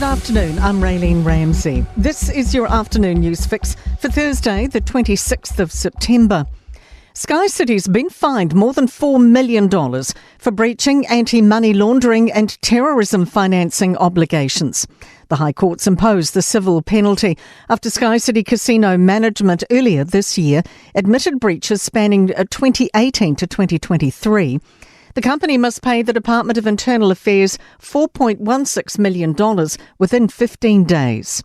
afternoon, I'm Raylene Ramsey. This is your afternoon news fix for Thursday, the 26th of September. Sky City's been fined more than $4 million for breaching anti-money laundering and terrorism financing obligations. The High Court's imposed the civil penalty after Sky City Casino Management earlier this year admitted breaches spanning 2018 to 2023. The company must pay the Department of Internal Affairs $4.16 million within 15 days.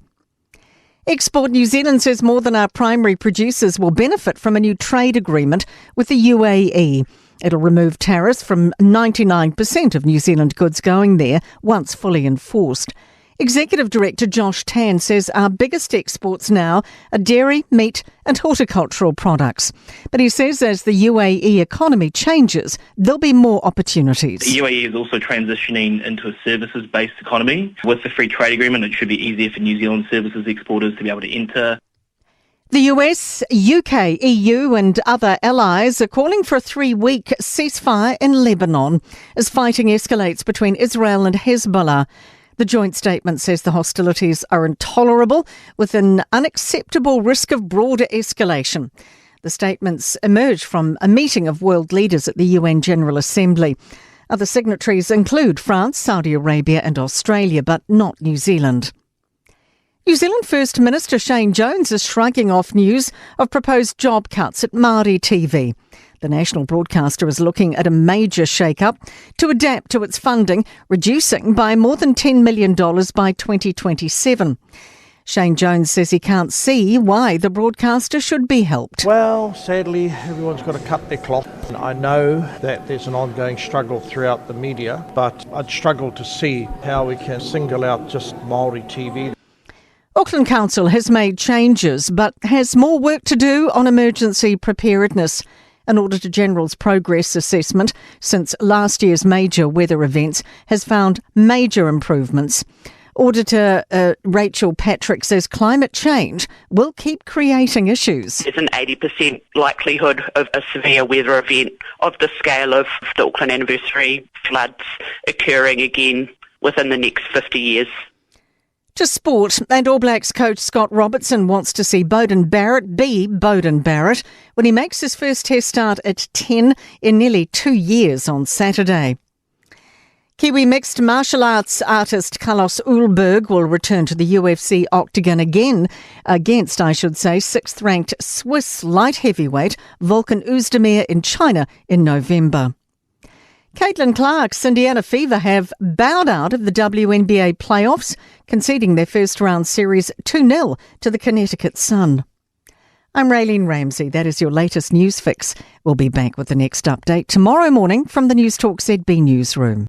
Export New Zealand says more than our primary producers will benefit from a new trade agreement with the UAE. It'll remove tariffs from 99% of New Zealand goods going there once fully enforced. Executive Director Josh Tan says our biggest exports now are dairy, meat and horticultural products. But he says as the UAE economy changes, there'll be more opportunities. The UAE is also transitioning into a services-based economy. With the free trade agreement, it should be easier for New Zealand services exporters to be able to enter. The US, UK, EU and other allies are calling for a 3-week ceasefire in Lebanon as fighting escalates between Israel and Hezbollah. The joint statement says the hostilities are intolerable with an unacceptable risk of broader escalation. The statements emerge from a meeting of world leaders at the UN General Assembly. Other signatories include France, Saudi Arabia and Australia, but not New Zealand. New Zealand First Minister Shane Jones is shrugging off news of proposed job cuts at Māori TV. The national broadcaster is looking at a major shake-up to adapt to its funding, reducing by more than $10 million by 2027. Shane Jones says he can't see why the broadcaster should be helped. Well, sadly, everyone's got to cut their cloth. I know that there's an ongoing struggle throughout the media, but I'd struggle to see how we can single out just Māori TV. Auckland Council has made changes but has more work to do on emergency preparedness. An Auditor-General's progress assessment since last year's major weather events has found major improvements. Auditor Rachel Patrick says climate change will keep creating issues. There's an 80% likelihood of a severe weather event of the scale of the Auckland anniversary floods occurring again within the next 50 years. To sport, and All Blacks coach Scott Robertson wants to see Beauden Barrett be Beauden Barrett when he makes his first test start at 10 in nearly 2 years on Saturday. Kiwi mixed martial arts artist Carlos Ulberg will return to the UFC octagon again against, 6th-ranked Swiss light heavyweight Volkan Oezdemir in China in November. Caitlin Clark's Indiana Fever have bowed out of the WNBA playoffs, conceding their first-round series 2-0 to the Connecticut Sun. I'm Raylene Ramsey. That is your latest news fix. We'll be back with the next update tomorrow morning from the Newstalk ZB newsroom.